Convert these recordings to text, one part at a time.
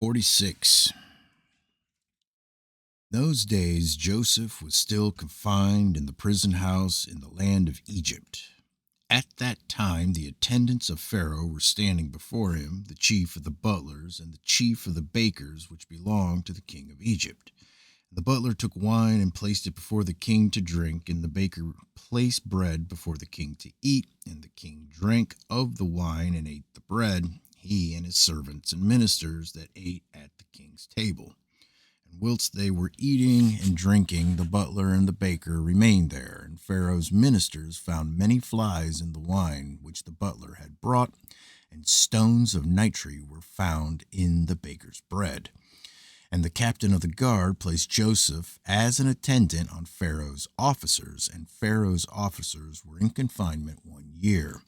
46. In those days, Joseph was still confined in the prison house in the land of Egypt. At that time, the attendants of Pharaoh were standing before him, the chief of the butlers and the chief of the bakers, which belonged to the king of Egypt. The butler took wine and placed it before the king to drink, and the baker placed bread before the king to eat. And the king drank of the wine and ate the bread, he and his servants and ministers that ate at the king's table. And whilst they were eating and drinking, the butler and the baker remained there. And Pharaoh's ministers found many flies in the wine which the butler had brought, and stones of nitre were found in the baker's bread. And the captain of the guard placed Joseph as an attendant on Pharaoh's officers, and Pharaoh's officers were in confinement 1 year.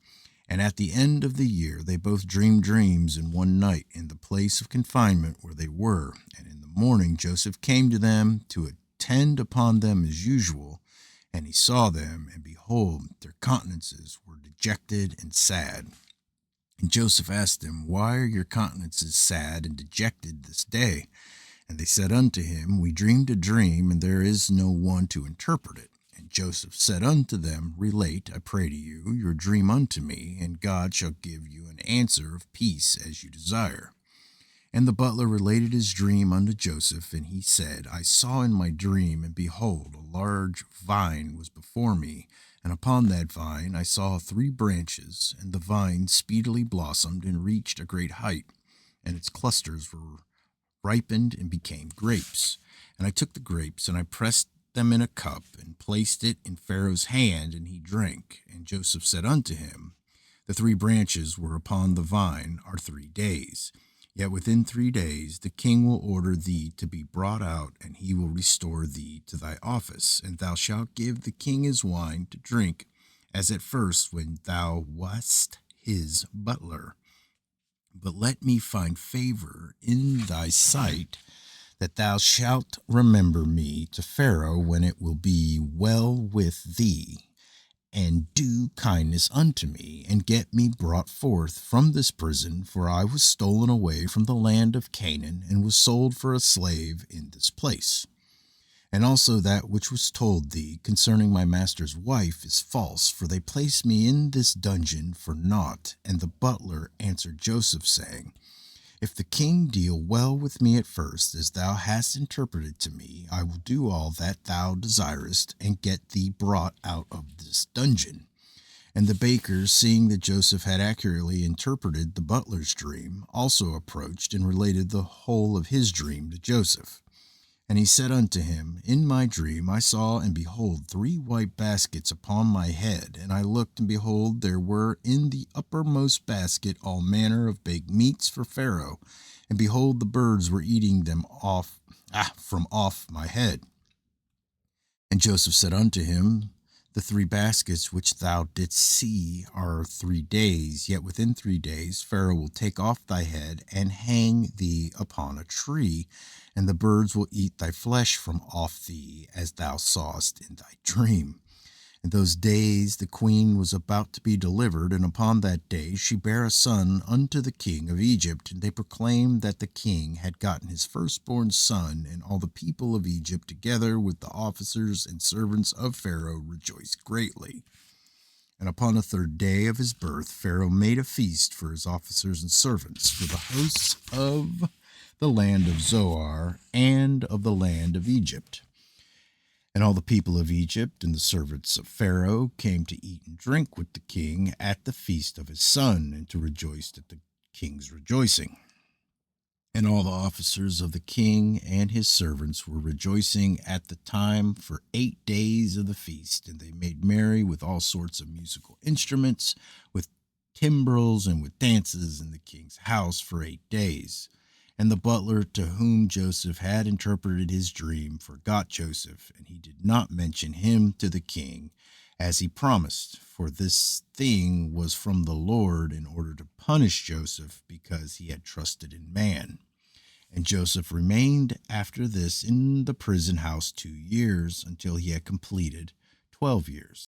And at the end of the year they both dreamed dreams in one night in the place of confinement where they were. And in the morning Joseph came to them to attend upon them as usual. And he saw them, and behold, their countenances were dejected and sad. And Joseph asked them, Why are your countenances sad and dejected this day? And they said unto him, We dreamed a dream, and there is no one to interpret it. And Joseph said unto them, Relate, I pray to you, your dream unto me, and God shall give you an answer of peace as you desire. And the butler related his dream unto Joseph, and he said, I saw in my dream, and behold, a large vine was before me, and upon that vine I saw 3 branches, and the vine speedily blossomed and reached a great height, and its clusters were ripened and became grapes. And I took the grapes, and I pressed them in a cup, and placed it in Pharaoh's hand, and he drank. And Joseph said unto him, The 3 branches were upon the vine are 3 days. Yet within 3 days the king will order thee to be brought out, and he will restore thee to thy office. And thou shalt give the king his wine to drink, as at first when thou wast his butler. But let me find favor in thy sight, that thou shalt remember me to Pharaoh when it will be well with thee, and do kindness unto me, and get me brought forth from this prison, for I was stolen away from the land of Canaan, and was sold for a slave in this place. And also that which was told thee concerning my master's wife is false, for they placed me in this dungeon for naught. And the butler answered Joseph, saying, If the king deal well with me at first, as thou hast interpreted to me, I will do all that thou desirest, and get thee brought out of this dungeon. And the bakers, seeing that Joseph had accurately interpreted the butler's dream, also approached and related the whole of his dream to Joseph. And he said unto him, In my dream I saw, and behold, 3 white baskets upon my head. And I looked, and behold, there were in the uppermost basket all manner of baked meats for Pharaoh. And behold, the birds were eating them from off my head. And Joseph said unto him, The 3 baskets which thou didst see are 3 days. Yet within 3 days Pharaoh will take off thy head, and hang thee upon a tree, and the birds will eat thy flesh from off thee, as thou sawest in thy dream. In those days the queen was about to be delivered, and upon that day she bare a son unto the king of Egypt. And they proclaimed that the king had gotten his firstborn son, and all the people of Egypt, together with the officers and servants of Pharaoh, rejoiced greatly. And upon the 3rd day of his birth Pharaoh made a feast for his officers and servants, for the hosts of the land of Zoar and of the land of Egypt. And all the people of Egypt and the servants of Pharaoh came to eat and drink with the king at the feast of his son, and to rejoice at the king's rejoicing. And all the officers of the king and his servants were rejoicing at the time for 8 days of the feast. And they made merry with all sorts of musical instruments, with timbrels and with dances in the king's house for 8 days. And the butler to whom Joseph had interpreted his dream forgot Joseph, and he did not mention him to the king, as he promised, for this thing was from the Lord, in order to punish Joseph, because he had trusted in man. And Joseph remained after this in the prison house 2 years, until he had completed 12 years.